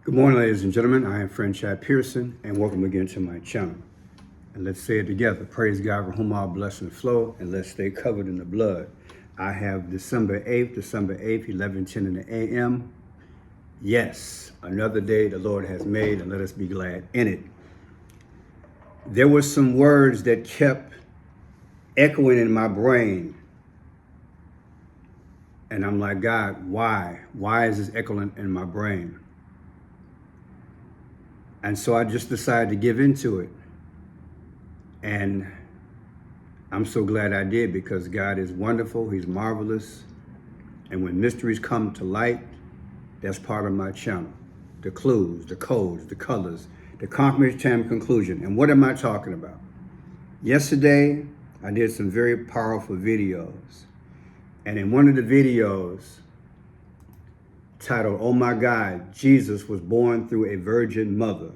Good morning, ladies and gentlemen. I am friend Chad Pearson, and welcome again to my channel. And let's say it together. Praise God, for whom all blessings flow, and let's stay covered in the blood. I have December 8th, 11:10 in the a.m. Yes, another day the Lord has made, and let us be glad in it. There were some words that kept echoing in my brain. And I'm like, God, why? Why is this echoing in my brain? And so I just decided to give into it. And I'm so glad I did, because God is wonderful. He's marvelous. And when mysteries come to light, that's part of my channel. The clues, the codes, the colors, the confirmation, conclusion. And what am I talking about? Yesterday, I did some very powerful videos. And in one of the videos, titled, "Oh My God, Jesus was born through a virgin mother.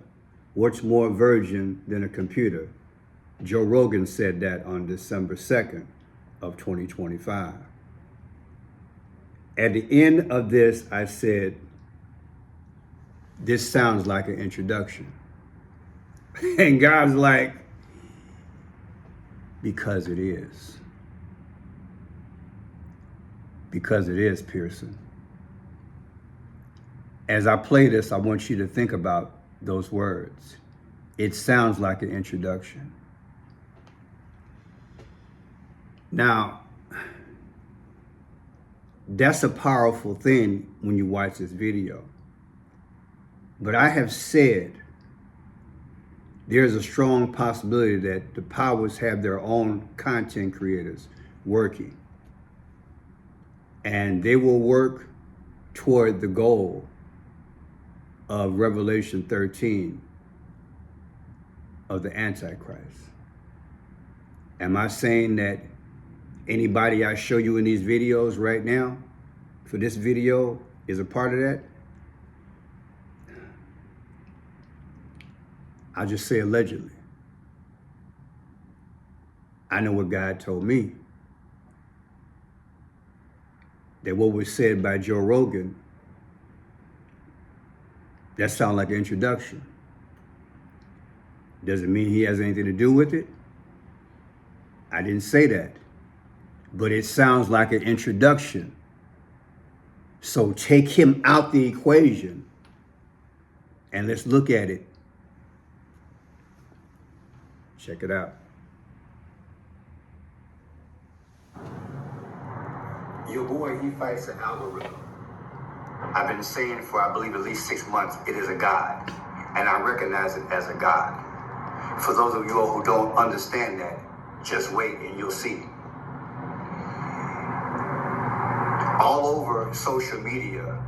What's more virgin than a computer?" Joe Rogan said that on December 2nd of 2025. At the end of this, I said, this sounds like an introduction. And God's like, because it is. Because it is, Pearson. As I play this, I want you to think about those words. It sounds like an introduction. Now, that's a powerful thing when you watch this video. But I have said there's a strong possibility that the powers have their own content creators working. And they will work toward the goal of Revelation 13 of the Antichrist. Am I saying that anybody I show you in these videos right now, for this video, is a part of that? I'll just say allegedly. I know what God told me. That what was said by Joe Rogan, that sounds like an introduction. Doesn't mean he has anything to do with it. I didn't say that. But it sounds like an introduction. So take him out the equation and let's look at it. Check it out. Your boy, he fights an algorithm. I've been saying for, I believe, at least 6 months, it is a God. And I recognize it as a God. For those of you all who don't understand that, just wait and you'll see. All over social media,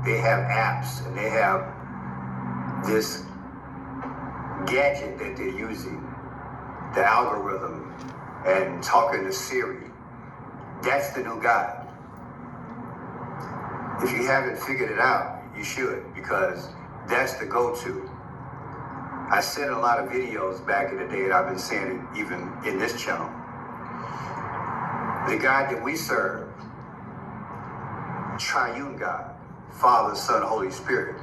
they have apps and they have this gadget that they're using, the algorithm, and talking to Siri. That's the new God. If you haven't figured it out, you should, because that's the go-to. I said in a lot of videos back in the day, and I've been saying it even in this channel. The God that we serve, triune God, Father, Son, Holy Spirit.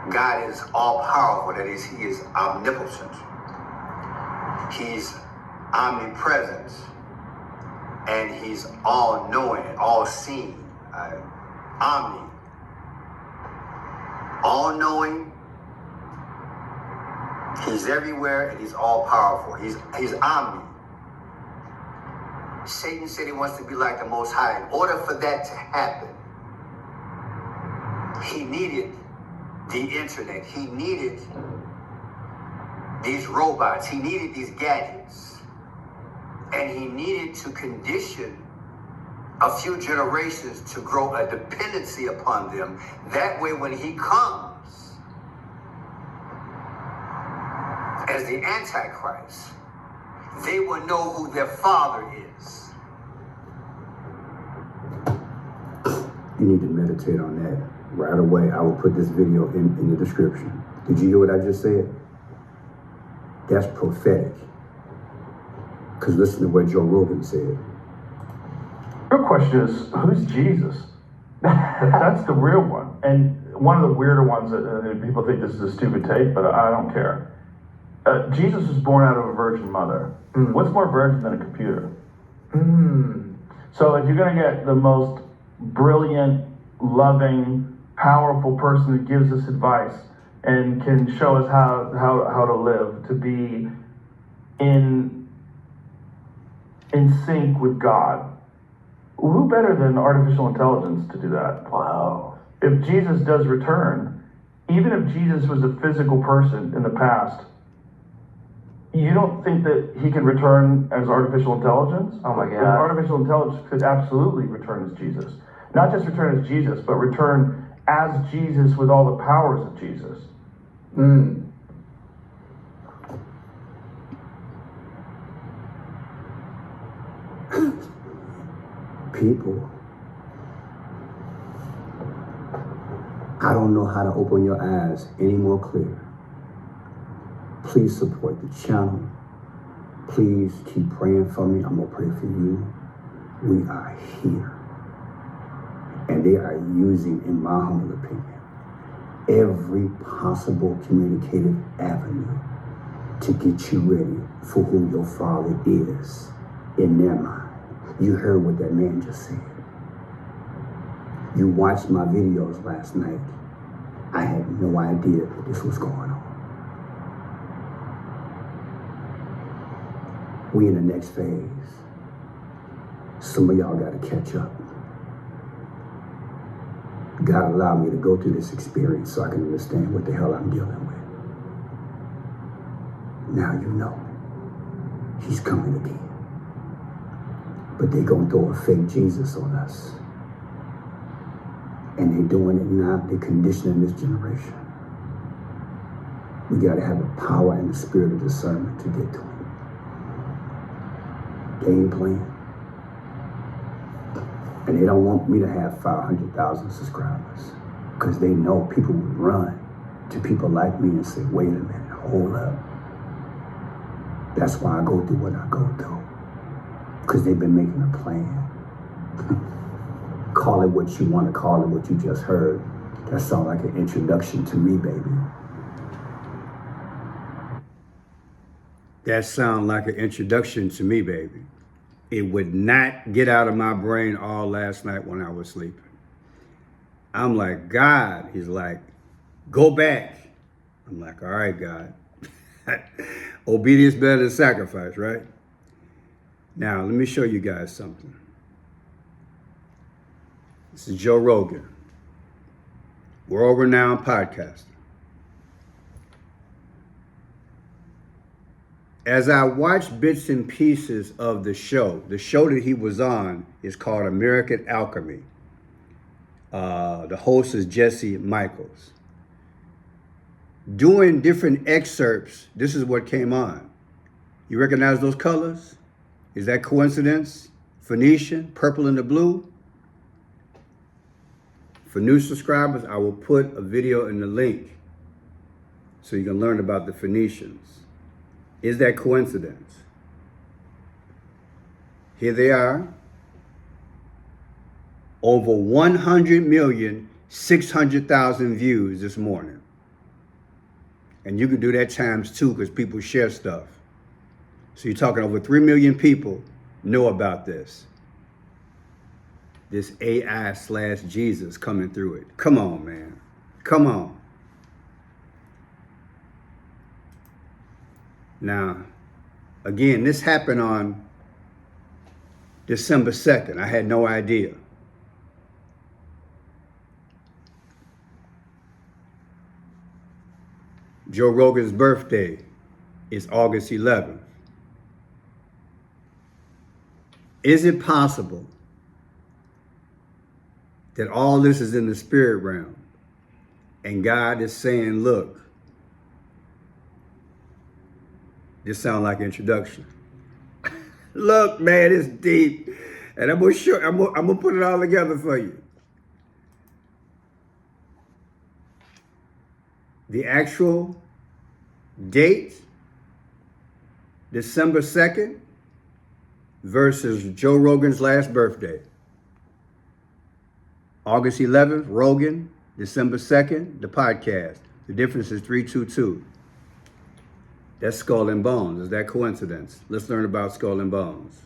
God is all-powerful. That is, he is omnipotent. He's omnipresent. And he's all-knowing, all-seeing. Omni. All-knowing. He's everywhere, and he's all-powerful. He's omni. Satan said he wants to be like the Most High. In order for that to happen, he needed the internet. He needed these robots. He needed these gadgets. And he needed to condition a few generations to grow a dependency upon them. That way, when he comes as the Antichrist, they will know who their father is. You need to meditate on that right away. I will put this video in the description. Did you hear what I just said? That's prophetic. Because listen to what Joe Rogan said. Your question is, who's Jesus? That's the real one. And one of the weirder ones that people think this is a stupid take, but I don't care. Jesus was born out of a virgin mother. What's more virgin than a computer? So if you're going to get the most brilliant, loving, powerful person that gives us advice and can show us how to live, to be in sync with God, who better than artificial intelligence to do that? Wow. If Jesus does return, even if Jesus was a physical person in the past, you don't think that he could return as artificial intelligence? Oh my Because God. artificial intelligence could absolutely return as Jesus. Not just return as Jesus, but return as Jesus with all the powers of Jesus. People, I don't know how to open your eyes any more clear. Please support the channel. Please keep praying for me. I'm gonna pray for you. We are here. And they are using, in my humble opinion, every possible communicative avenue to get you ready for who your father is in their mind. You heard what that man just said. You watched my videos last night. I had no idea this was going on. We in the next phase. Some of y'all gotta catch up. God allowed me to go through this experience so I can understand what the hell I'm dealing with. Now you know. He's coming again. But they gonna throw a fake Jesus on us. And they doing it now. They conditioning this generation. We gotta have the power and the spirit of discernment to get to him. They ain't playing. And they don't want me to have 500,000 subscribers because they know people would run to people like me and say, wait a minute, hold up. That's why I go through what I go through. Because they've been making a plan. Call it what you want to call it, what you just heard. That sounds like an introduction to me, baby. That sounds like an introduction to me, baby. It would not get out of my brain all last night when I was sleeping. I'm like, God, he's like, go back. I'm like, all right, God. Obedience better than sacrifice, right? Now, let me show you guys something. This is Joe Rogan, world-renowned podcaster. As I watched bits and pieces of the show that he was on is called American Alchemy. The host is Jesse Michaels. Doing different excerpts, this is what came on. You recognize those colors? Is that coincidence? Phoenician, purple and the blue. For new subscribers, I will put a video in the link so you can learn about the Phoenicians. Is that coincidence? Here they are. Over 100,600,000 views this morning. And you can do that times 2 because people share stuff. So you're talking over 3 million people know about this. This AI/Jesus coming through it. Come on, man. Come on. Now, again, this happened on December 2nd. I had no idea. Joe Rogan's birthday is August 11th. Is it possible that all this is in the spirit realm and God is saying, look, this sounds like introduction. Look, man, it's deep. And I'm gonna put it all together for you. The actual date, December 2nd, versus Joe Rogan's last birthday. August 11th, Rogan, December 2nd, the podcast. The difference is 322. That's Skull and Bones. Is that coincidence? Let's learn about Skull and Bones.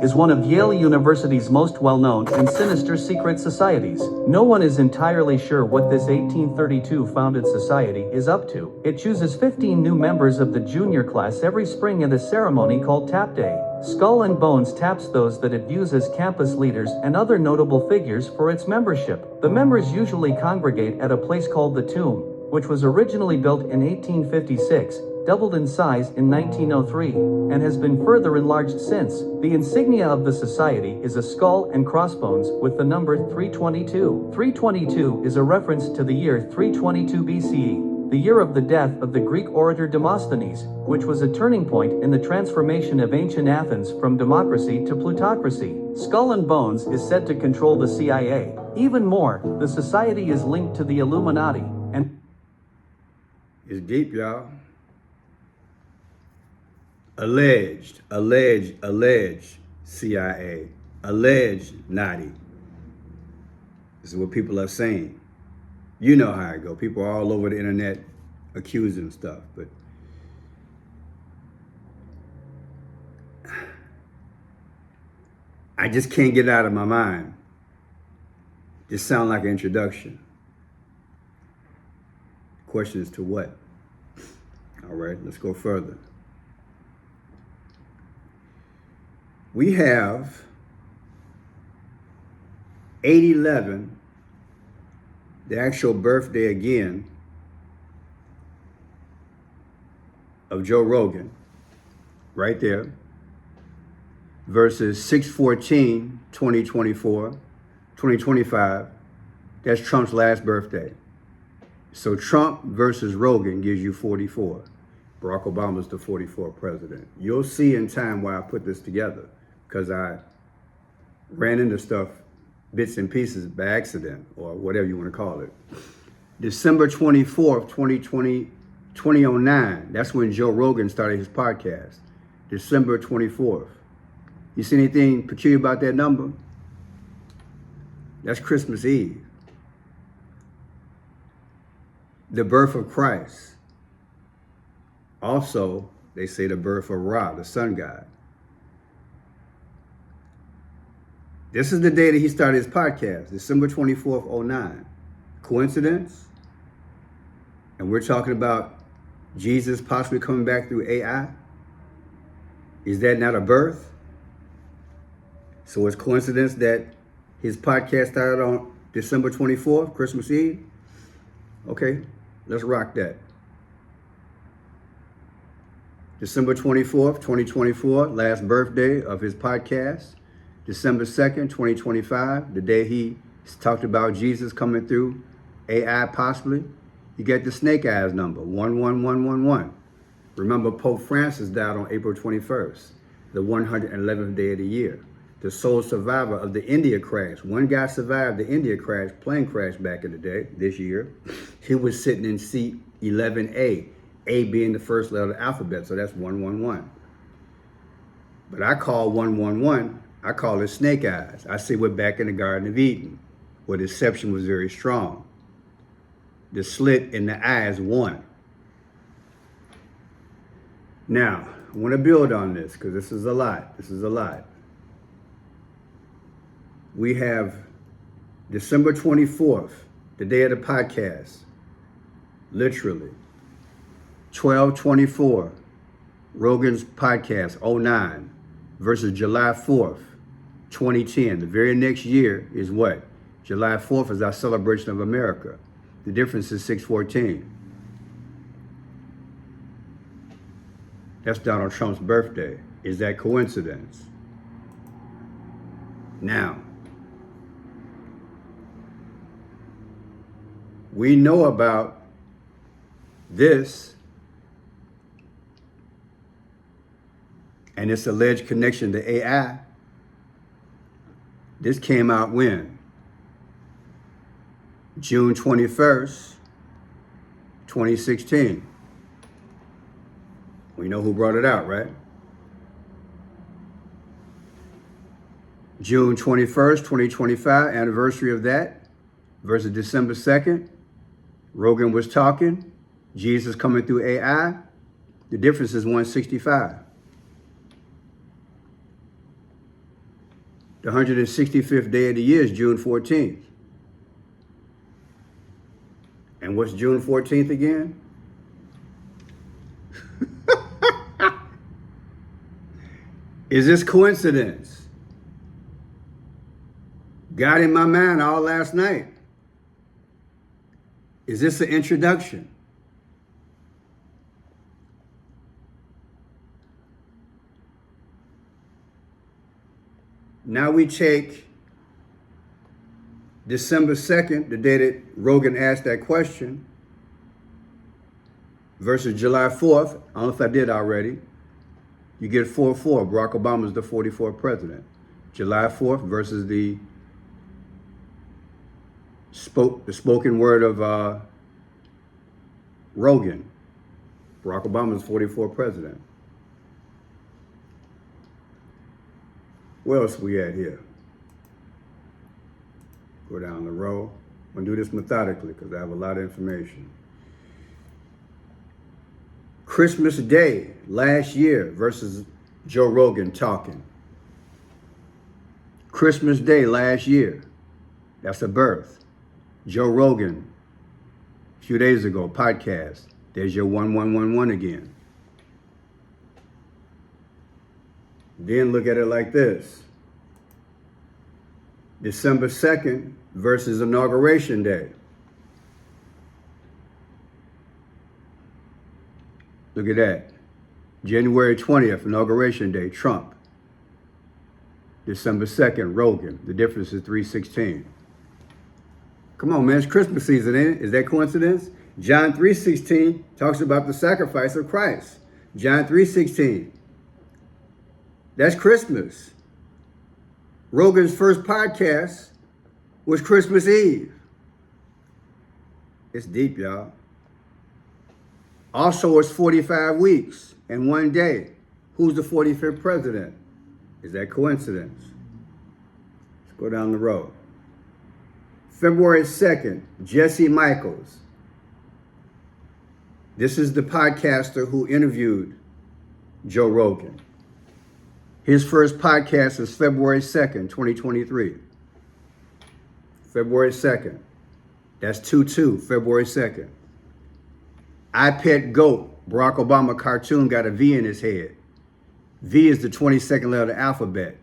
Is one of Yale University's most well-known and sinister secret societies. No one is entirely sure what this 1832 founded society is up to. It chooses 15 new members of the junior class every spring at a ceremony called Tap Day. Skull and Bones taps those that it views as campus leaders and other notable figures for its membership. The members usually congregate at a place called the Tomb, which was originally built in 1856, doubled in size in 1903, and has been further enlarged since. The insignia of the society is a skull and crossbones with the number 322. 322 is a reference to the year 322 BCE, the year of the death of the Greek orator Demosthenes, which was a turning point in the transformation of ancient Athens from democracy to plutocracy. Skull and Bones is said to control the CIA. Even more, the society is linked to the Illuminati, and it's deep, y'all. Alleged CIA, alleged Nadi. This is what people are saying. You know how it go. People are all over the internet accusing stuff, but I just can't get it out of my mind. Just sound like an introduction. Question is to what? All right, let's go further. We have 8/11, the actual birthday again of Joe Rogan, right there, versus 6/14/2024, 2025, that's Trump's last birthday. So Trump versus Rogan gives you 44. Barack Obama's the 44th president. You'll see in time why I put this together, because I ran into stuff, bits and pieces by accident, or whatever you want to call it. December 24th, 2009, that's when Joe Rogan started his podcast. December 24th. You see anything peculiar about that number? That's Christmas Eve. The birth of Christ. Also, they say the birth of Ra, the sun god. This is the day that he started his podcast, December 24th, 09. Coincidence? And we're talking about Jesus possibly coming back through AI? Is that not a birth? So it's coincidence that his podcast started on December 24th, Christmas Eve? Okay, let's rock that. December 24th, 2024, last birthday of his podcast. December 2nd, 2025, the day he talked about Jesus coming through AI possibly. You get the snake eyes number, 11111. Remember, Pope Francis died on April 21st, the 111th day of the year. The sole survivor of the India crash. One guy survived the India crash, plane crash back in the day, this year. He was sitting in seat 11A, A being the first letter of the alphabet, so that's 111. But I call 111, I call it snake eyes. I say we're back in the Garden of Eden, where deception was very strong. The slit in the eye is one. Now, I want to build on this because this is a lot. This is a lot. We have December 24th, the day of the podcast, literally. 12/24, Rogan's podcast, 09, versus July 4th, 2010. The very next year is what? July 4th is our celebration of America. The difference is 6/14. That's Donald Trump's birthday. Is that coincidence? Now, we know about this and its alleged connection to AI. This came out when? June 21st, 2016. We know who brought it out, right? June 21st, 2025, anniversary of that, versus December 2nd, Rogan was talking, Jesus coming through AI. The difference is 165. The 165th day of the year is June 14th. And what's June 14th again? Is this coincidence? Got in my mind all last night. Is this an introduction? Now we take December 2nd, the day that Rogan asked that question, versus July 4th. I don't know if I did already. You get 4-4. Barack Obama's the 44th president. July 4th versus the spoken word of Rogan. Barack Obama's 44th president. Where else we at here? Go down the row. I'm gonna do this methodically because I have a lot of information. Christmas Day last year versus Joe Rogan talking. Christmas Day last year, that's a birth. Joe Rogan, a few days ago, podcast. There's your 1111 again. Then look at it like this. December 2nd versus Inauguration Day. Look at that. January 20th, Inauguration Day, Trump. December 2nd, Rogan. The difference is 316. Come on, man, it's Christmas season, ain't it? Is that coincidence? John 3:16 talks about the sacrifice of Christ. John 3:16. That's Christmas. Rogan's first podcast was Christmas Eve. It's deep, y'all. Also, it's 45 weeks and 1 day. Who's the 45th president? Is that coincidence? Let's go down the road. February 2nd, Jesse Michaels. This is the podcaster who interviewed Joe Rogan. His first podcast is February 2nd, 2023. February 2nd. That's 2-2, February 2nd. I Pet Goat, Barack Obama cartoon got a V in his head. V is the 22nd letter of the alphabet.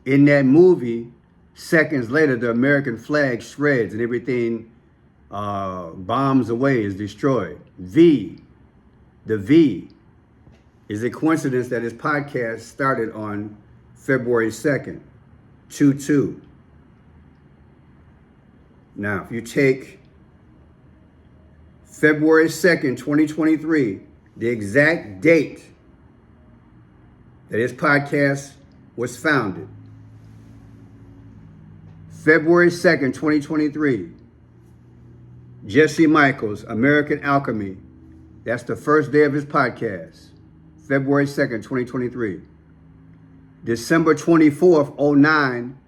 In that movie, seconds later, the American flag shreds and everything bombs away, is destroyed. V, the V, is a coincidence that his podcast started on February 2nd, 2-2. Now, if you take February 2nd, 2023, the exact date that his podcast was founded, February 2nd, 2023, Jesse Michaels, American Alchemy, that's the first day of his podcast, February 2nd, 2023. December 24th, 09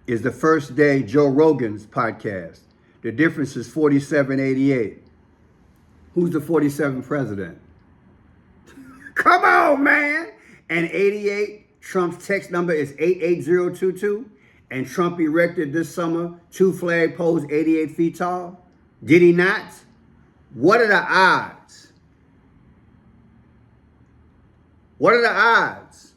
is the first day Joe Rogan's podcast. The difference is 4788. Who's the 47th president? Come on, man. And 88, Trump's text number is 88022. And Trump erected this summer 2 flagpoles 88 feet tall. Did he not? What are the odds? What are the odds?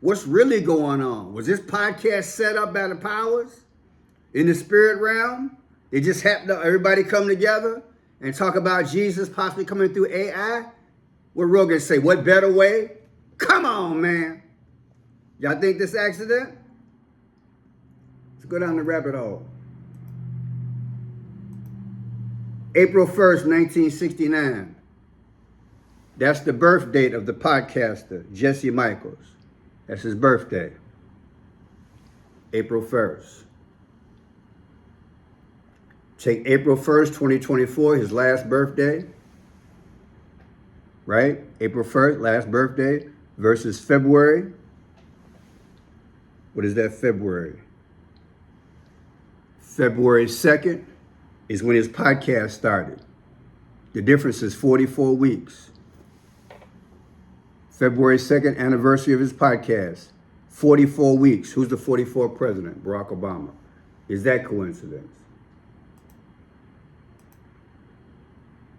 What's really going on? Was this podcast set up by the powers in the spirit realm? It just happened to everybody come together and talk about Jesus possibly coming through AI? What Rogan say? What better way? Come on, man. Y'all think this accident? Let's go down the rabbit hole. April 1st, 1969. That's the birth date of the podcaster, Jesse Michaels. That's his birthday. April 1st. Take April 1st, 2024, his last birthday. Right? April 1st, last birthday, versus February What is that, February? February 2nd is when his podcast started. The difference is 44 weeks. February 2nd, anniversary of his podcast. 44 weeks. Who's the 44th president? Barack Obama. Is that coincidence?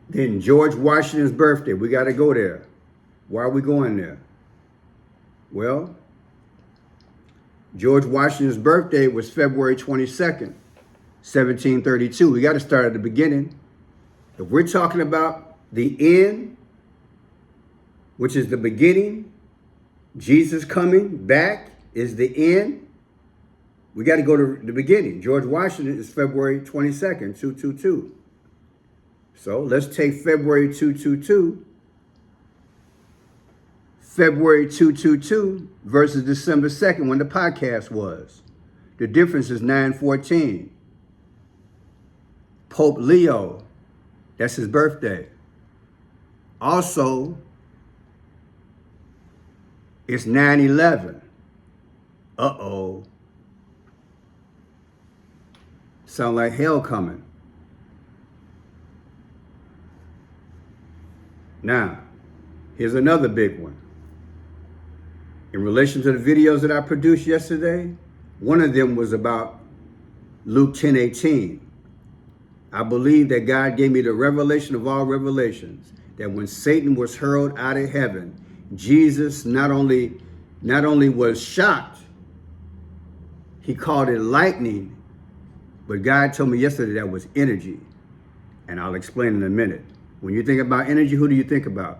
Then George Washington's birthday. We got to go there. Why are we going there? Well, George Washington's birthday was February 22nd, 1732. We got to start at the beginning. If we're talking about the end, which is the beginning, Jesus coming back is the end, we got to go to the beginning. George Washington is February 22nd, 222. So let's take February 222. February 222 versus December 2nd when the podcast was. The difference is 9/14. Pope Leo, that's his birthday. Also, it's 9/11. Uh-oh. Sound like hell coming. Now, here's another big one. In relation to the videos that I produced yesterday, one of them was about Luke 10:18. I believe that God gave me the revelation of all revelations, that when Satan was hurled out of heaven, Jesus not only was shocked, he called it lightning, but God told me yesterday that was energy. And I'll explain in a minute. When you think about energy, who do you think about?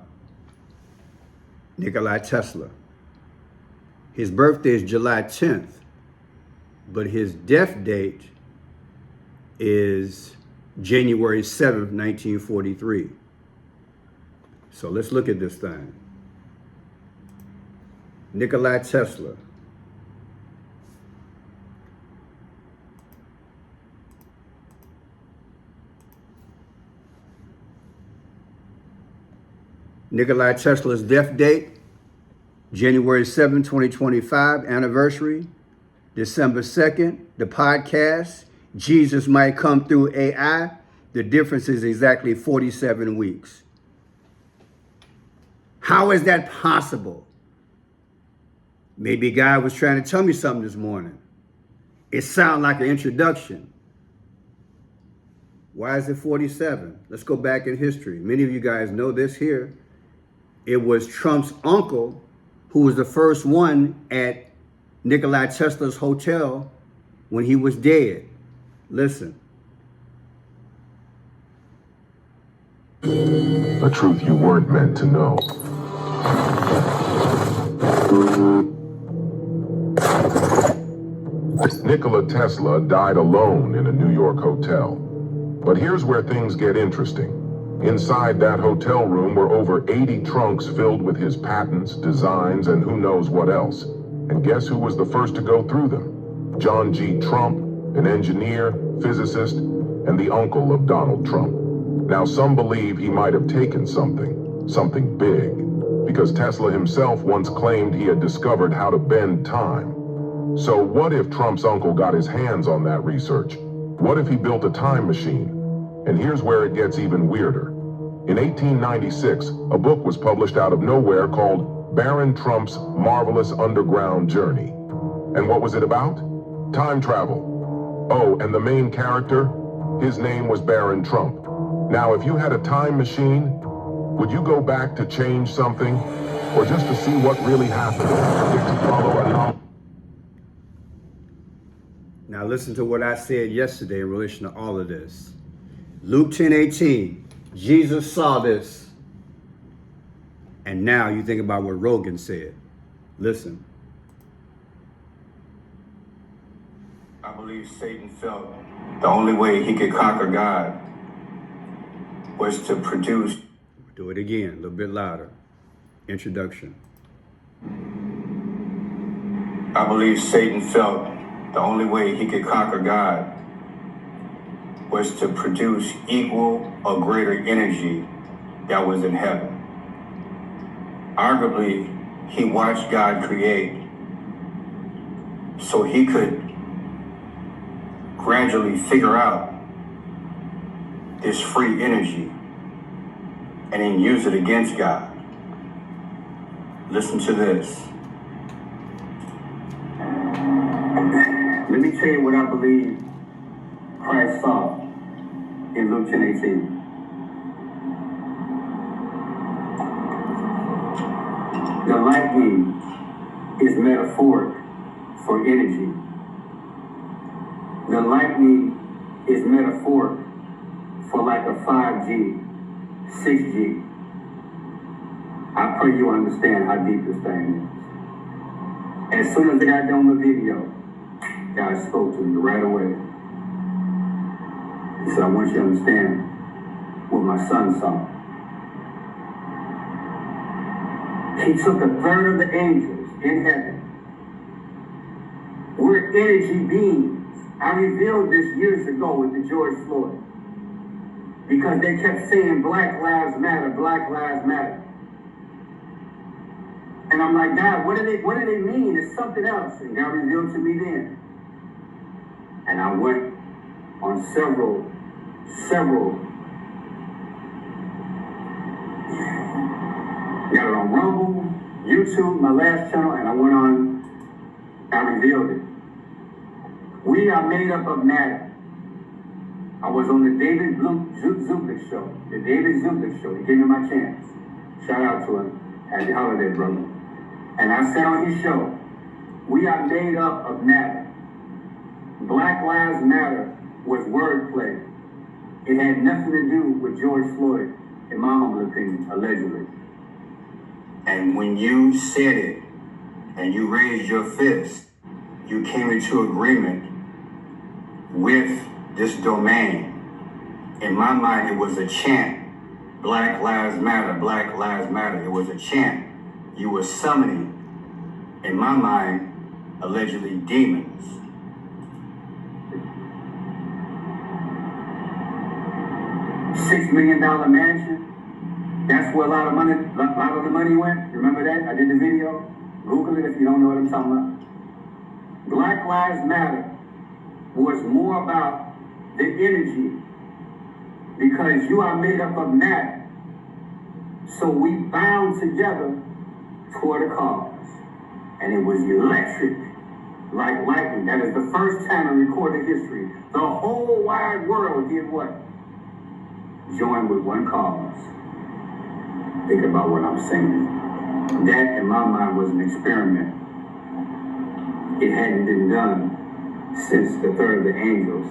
Nikola Tesla. His birthday is July 10th, but his death date is January 7th, 1943. So let's look at this thing. Nikola Tesla. Nikola Tesla's death date, January 7, 2025, anniversary, December 2nd, the podcast, Jesus Might Come Through AI. The difference is exactly 47 weeks. How is that possible? Maybe God was trying to tell me something this morning. It sounds like an introduction. Why is it 47? Let's go back in history. Many of you guys know this here. It was Trump's uncle who was the first one at Nikola Tesla's hotel when he was dead. Listen. A truth you weren't meant to know. Nikola Tesla died alone in a New York hotel. But here's where things get interesting. Inside that hotel room were over 80 trunks filled with his patents, designs, and who knows what else. And guess who was the first to go through them? John G. Trump, an engineer, physicist, and the uncle of Donald Trump. Now, some believe he might have taken something big, because Tesla himself once claimed he had discovered how to bend time. So what if Trump's uncle got his hands on that research? What if he built a time machine? And here's where it gets even weirder. In 1896, a book was published out of nowhere called Baron Trump's Marvelous Underground Journey. And what was it about? Time travel. Oh, and the main character? His name was Baron Trump. Now, if you had a time machine, would you go back to change something? Or just to see what really happened? To follow along? Now listen to what I said yesterday in relation to all of this. Luke 10:18. Jesus saw this. And now you think about what Rogan said. Listen. I believe Satan felt the only way he could conquer God was to produce. Do it again, a little bit louder. Introduction. I believe Satan felt the only way he could conquer God was to produce equal or greater energy that was in heaven. Arguably, he watched God create so he could gradually figure out this free energy and then use it against God. Listen to this. Let me tell you what I believe Christ saw in Luke 10:18. The lightning is metaphoric for energy. The lightning is metaphoric for like a 5G, 6G. I pray you understand how deep this thing is. As soon as I got done with the video, God spoke to me right away. He said, I want you to understand what my son saw. He took a third of the angels in heaven. We're energy beings. I revealed this years ago with the George Floyd. Because they kept saying Black Lives Matter, Black Lives Matter. And I'm like, God, what do they mean? It's something else. And God revealed to me then. And I went on several, got it on Rumble, YouTube, my last channel, and I revealed it. We are made up of matter. I was on the David Zublik show, the David Zublik show. He gave me my chance. Shout out to him. Happy holiday, brother. And I said on his show, we are made up of matter. Black Lives Matter was wordplay. It had nothing to do with George Floyd, in my humble opinion, allegedly. And when you said it, and you raised your fist, you came into agreement with this domain. In my mind, it was a chant. Black Lives Matter, Black Lives Matter. It was a chant. You were summoning, in my mind, allegedly demons. $6 million mansion. That's where a lot of the money went. Remember that? I did the video. Google it if you don't know what I'm talking about. Black Lives Matter was more about the energy, because you are made up of matter. So we bound together toward a cause. And it was electric, like lightning. That is the first time in recorded history. The whole wide world did what? Join with one cause. Think about what I'm saying. That, in my mind, was an experiment. It hadn't been done since the third of the angels,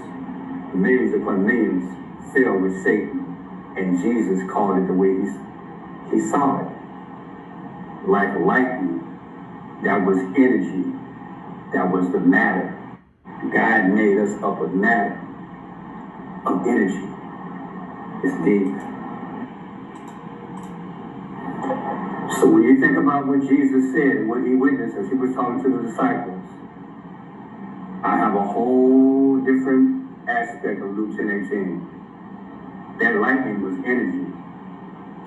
millions upon millions, fell with Satan. And Jesus called it the way he saw it. Like lightning. That was energy. That was the matter. God made us up of matter, of energy. It's deep. So when you think about what Jesus said and what he witnessed as he was talking to the disciples, I have a whole different aspect of Luke 10:18. That lightning was energy.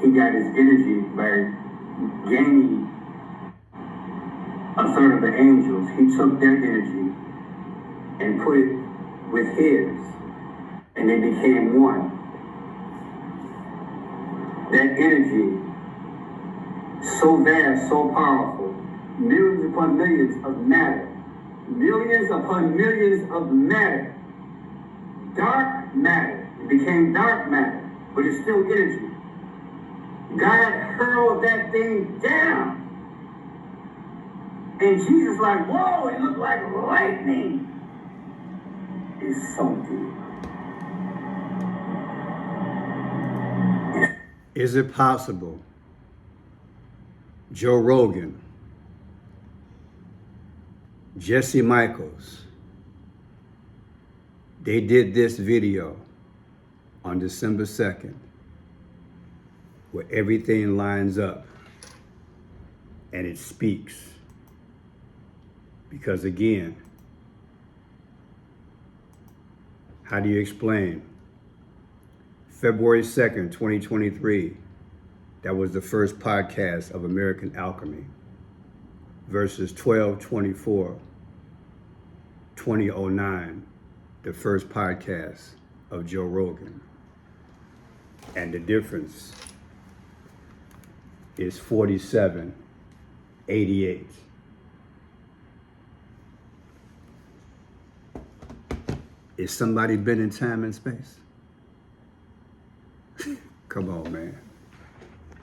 He got his energy by gaining a third of the angels. He took their energy and put it with his, and they became one. That energy, so vast, so powerful, millions upon millions of matter, millions upon millions of matter, dark matter. It became dark matter, but it's still energy. God hurled that thing down. And Jesus like, whoa, it looked like lightning. It's so deep. Is it possible Joe Rogan, Jesse Michaels, they did this video on December 2nd where everything lines up and it speaks? Because again, how do you explain? February 2nd, 2023, that was the first podcast of American Alchemy, verses 12:24 2009, the first podcast of Joe Rogan. And the difference is 4788. Is somebody been in time and space? Come on, man.